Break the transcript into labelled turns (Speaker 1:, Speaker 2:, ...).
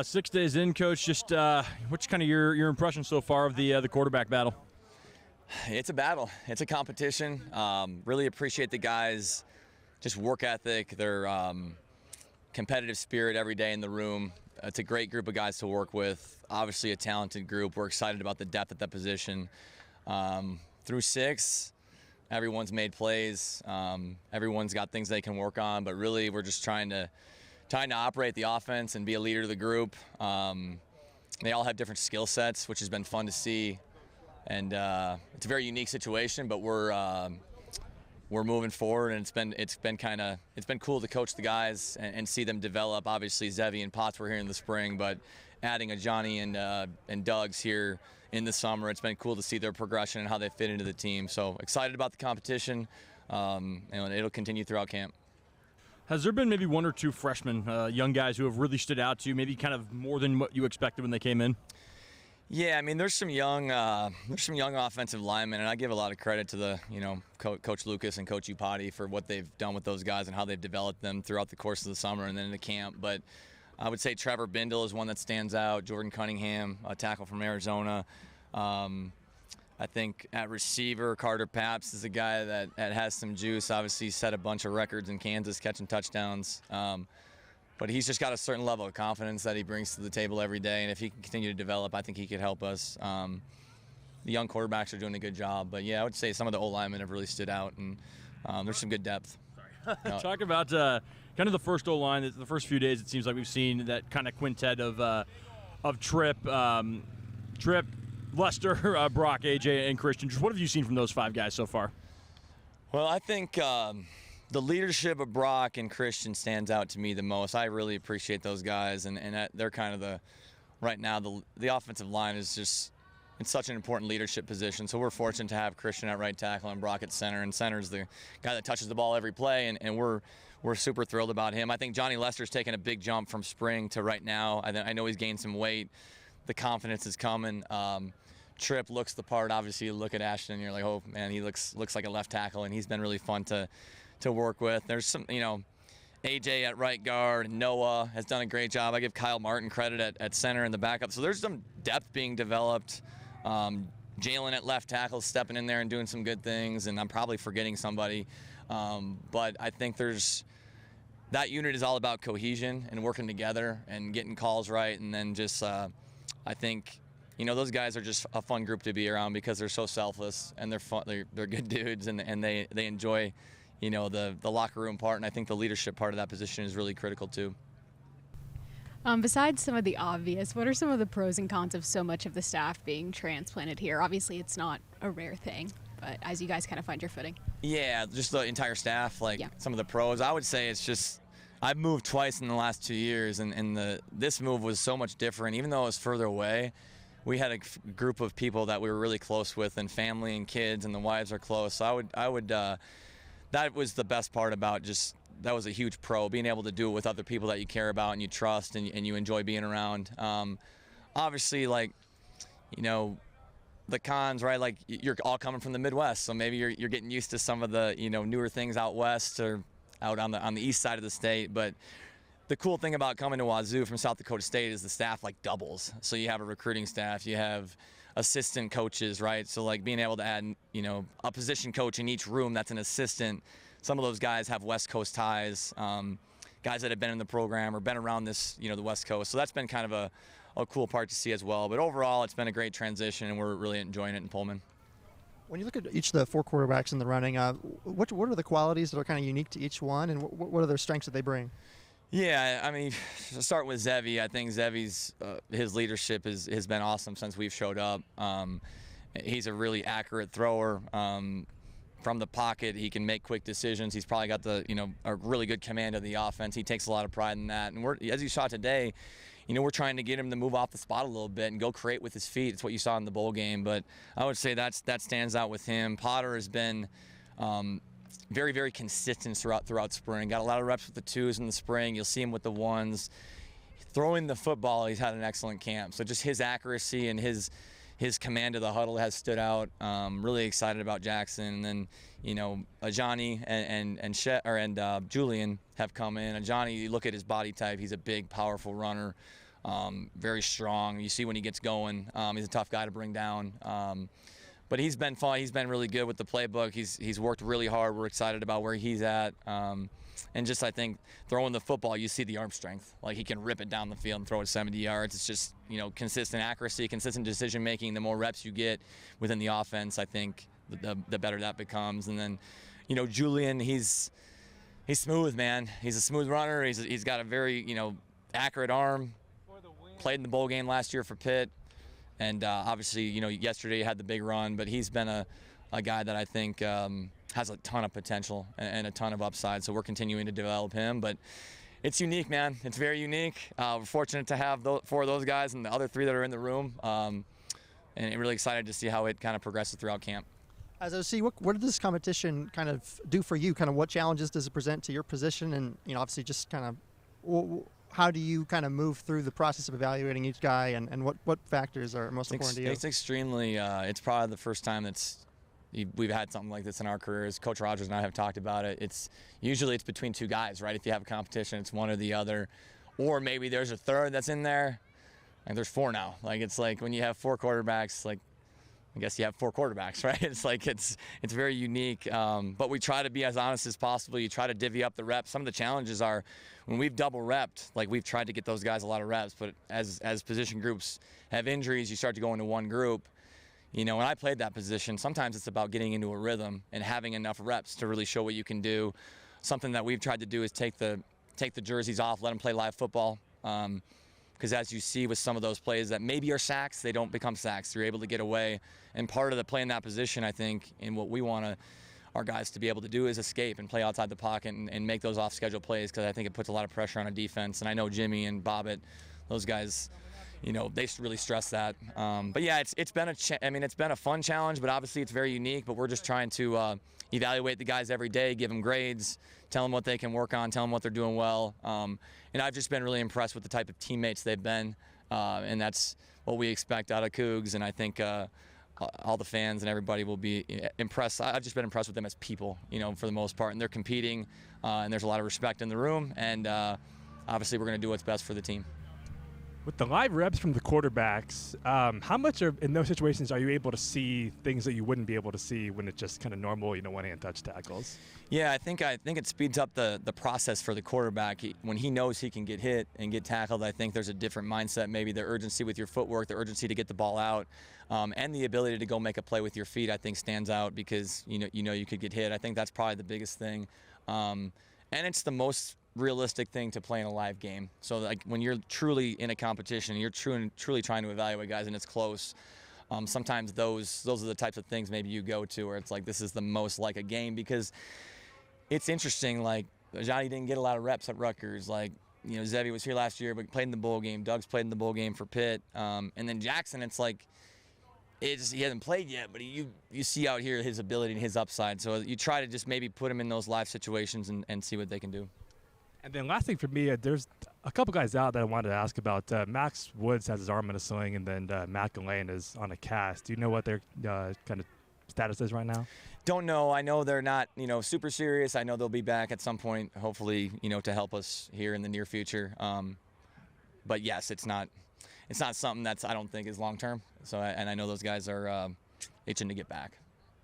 Speaker 1: 6 days in, Coach. Just what's kind of your impression so far of the quarterback battle?
Speaker 2: It's a battle. It's a competition. Really appreciate the guys' just work ethic, their competitive spirit every day in the room. It's a great group of guys to work with. Obviously a talented group. We're excited about the depth at that position. Through 6, everyone's made plays. Everyone's got things they can work on, but really we're just trying to operate the offense and be a leader of the group. They all have different skill sets, which has been fun to see. And it's a very unique situation, but we're moving forward, and it's been cool to coach the guys and see them develop. Obviously, Zevi and Potts were here in the spring, but adding a Johnny and Doug's here in the summer, it's been cool to see their progression and how they fit into the team. So excited about the competition, and it'll continue throughout camp.
Speaker 1: Has there been maybe 1 or 2 freshmen, young guys who have really stood out to you, maybe kind of more than what you expected when they came in?
Speaker 2: Yeah, I mean, there's some young offensive linemen, and I give a lot of credit to the Coach Lucas and Coach Upati for what they've done with those guys and how they've developed them throughout the course of the summer and then into camp. But I would say Trevor Bindle is one that stands out. Jordan Cunningham, a tackle from Arizona. I think at receiver, Carter Paps is a guy that has some juice. Obviously, set a bunch of records in Kansas catching touchdowns. But he's just got a certain level of confidence that he brings to the table every day, and if he can continue to develop, I think he could help us. The young quarterbacks are doing a good job, but yeah, I would say some of the old linemen have really stood out, and there's some good depth.
Speaker 1: Talk about kind of the first O-line. The first few days, it seems like we've seen that kind of quintet of Tripp, Lester, Brock, AJ, and Christian. Just what have you seen from those 5 guys so far? Well,
Speaker 2: I think the leadership of Brock and Christian stands out to me the most. I really appreciate those guys, and they're kind of right now, the offensive line is just in such an important leadership position. So we're fortunate to have Christian at right tackle and Brock at center, and center's the guy that touches the ball every play, and we're super thrilled about him. I think Johnny Lester's taken a big jump from spring to right now. I know he's gained some weight. The confidence is coming. Tripp looks the part. Obviously, you look at Ashton and you're like, oh man, he looks like a left tackle, and he's been really fun to work with. There's some, AJ at right guard, Noah has done a great job. I give Kyle Martin credit at center and the backup. So there's some depth being developed. Jalen at left tackle stepping in there and doing some good things, and I'm probably forgetting somebody. But I think that unit is all about cohesion and working together and getting calls right, and then just I think those guys are just a fun group to be around because they're so selfless and they're fun. They're good dudes, and they enjoy the locker room part, and I think the leadership part of that position is really critical too.
Speaker 3: Besides some of the obvious, what are some of the pros and cons of so much of the staff being transplanted here? Obviously, it's not a rare thing, but as you guys kind of find your footing.
Speaker 2: Yeah, just the entire staff, some of the pros. I would say it's just, I've moved twice in the last 2 years, and this move was so much different. Even though it was further away, we had a group of people that we were really close with, and family and kids, and the wives are close. So I would that was the best part about that was a huge pro, being able to do it with other people that you care about and you trust and you enjoy being around. Obviously, the cons, right? You're all coming from the Midwest, so maybe you're getting used to some of the, newer things out west or out on the east side of the state. But the cool thing about coming to Wazoo from South Dakota State is the staff doubles. So you have a recruiting staff, you have assistant coaches, right? So being able to add, a position coach in each room that's an assistant. Some of those guys have West Coast ties, guys that have been in the program or been around this, the West Coast. So that's been kind of a cool part to see as well. But overall, it's been a great transition, and we're really enjoying it in Pullman.
Speaker 4: When you look at each of the 4 quarterbacks in the running, what are the qualities that are kind of unique to each one, and what are their strengths that they bring?
Speaker 2: Yeah, I mean, to start with Zevi, I think Zevi's his leadership has been awesome since we've showed up. He's a really accurate thrower. From the pocket, he can make quick decisions. He's probably got a really good command of the offense. He takes a lot of pride in that. And as you saw today, we're trying to get him to move off the spot a little bit and go create with his feet. It's what you saw in the bowl game. But I would say that stands out with him. Potter has been very, very consistent throughout spring. Got a lot of reps with the 2s in the spring. You'll see him with the 1s. Throwing the football, he's had an excellent camp. So just his accuracy and his command of the huddle has stood out. Really excited about Jackson. And then, Ajani and Julian have come in. Ajani, you look at his body type, he's a big, powerful runner. very strong. You see when he gets going, he's a tough guy to bring down. But he's been fun. He's been really good with the playbook. He's worked really hard. We're excited about where he's at. And just, I think, throwing the football, you see the arm strength. Like, he can rip it down the field and throw it 70 yards. It's just, consistent accuracy, consistent decision-making. The more reps you get within the offense, I think, the better that becomes. And then, Julian, he's smooth, man. He's a smooth runner. He's got a very, accurate arm. Played in the bowl game last year for Pitt. And obviously, yesterday he had the big run. But he's been a guy that I think has a ton of potential and a ton of upside. So we're continuing to develop him. But it's unique, man. It's very unique. We're fortunate to have 4 of those guys and the other 3 that are in the room. And really excited to see how it kind of progresses throughout camp.
Speaker 4: As OC, what did this competition kind of do for you? Kind of what challenges does it present to your position? And, obviously just kind of how do you kind of move through the process of evaluating each guy, and what factors are most important to you?
Speaker 2: It's extremely, it's probably the first time we've had something like this in our careers. Coach Rogers and I have talked about it. Usually it's between 2 guys, right? If you have a competition, it's one or the other. Or maybe there's a third that's in there. And there's 4 now. Like, it's like when you have 4 quarterbacks, like, I guess you have 4 quarterbacks, right? It's like it's very unique. But we try to be as honest as possible. You try to divvy up the reps. Some of the challenges are when we've double repped, like, we've tried to get those guys a lot of reps. But as position groups have injuries, you start to go into one group. When I played that position, sometimes it's about getting into a rhythm and having enough reps to really show what you can do. Something that we've tried to do is take the jerseys off, let them play live football. Because as you see with some of those plays that maybe are sacks, they don't become sacks. You're able to get away. And part of the play in that position, I think, and what we want our guys to be able to do is escape and play outside the pocket and make those off-schedule plays, because I think it puts a lot of pressure on a defense. And I know Jimmy and Bobbitt, those guys, they really stress that. But yeah, it's been it's been a fun challenge, but obviously it's very unique. But we're just trying to evaluate the guys every day, give them grades, tell them what they can work on, tell them what they're doing well. And I've just been really impressed with the type of teammates they've been, and that's what we expect out of Cougs. And I think all the fans and everybody will be impressed. I've just been impressed with them as people, for the most part. And they're competing, and there's a lot of respect in the room. And obviously we're going to do what's best for the team.
Speaker 5: With the live reps from the quarterbacks, how much in those situations are you able to see things that you wouldn't be able to see when it's just kind of normal, one-hand touch tackles? Yeah,
Speaker 2: I think it speeds up the process for the quarterback. When he knows he can get hit and get tackled, I think there's a different mindset. Maybe the urgency with your footwork, the urgency to get the ball out, and the ability to go make a play with your feet, I think stands out, because you could get hit. I think that's probably the biggest thing, and it's the most realistic thing to play in a live game. So, like, when you're truly in a competition, you're truly trying to evaluate guys, and it's close. Sometimes those are the types of things maybe you go to where it's like, this is the most like a game, because it's interesting. Like, Johnny didn't get a lot of reps at Rutgers. Like, Zevi was here last year, but played in the bowl game. Doug's played in the bowl game for Pitt. And then Jackson, it's like, he hasn't played yet, but you see out here his ability and his upside. So you try to just maybe put him in those live situations and see what they can do.
Speaker 5: And then last thing for me, there's a couple guys out that I wanted to ask about. Max Woods has his arm in a sling, and then Matt Gillane is on a cast. Do you know what their kind of status is right now?
Speaker 2: Don't know. I know they're not, super serious. I know they'll be back at some point, hopefully, to help us here in the near future. But yes, it's not something that's, I don't think, is long term. So, and I know those guys are itching to get back.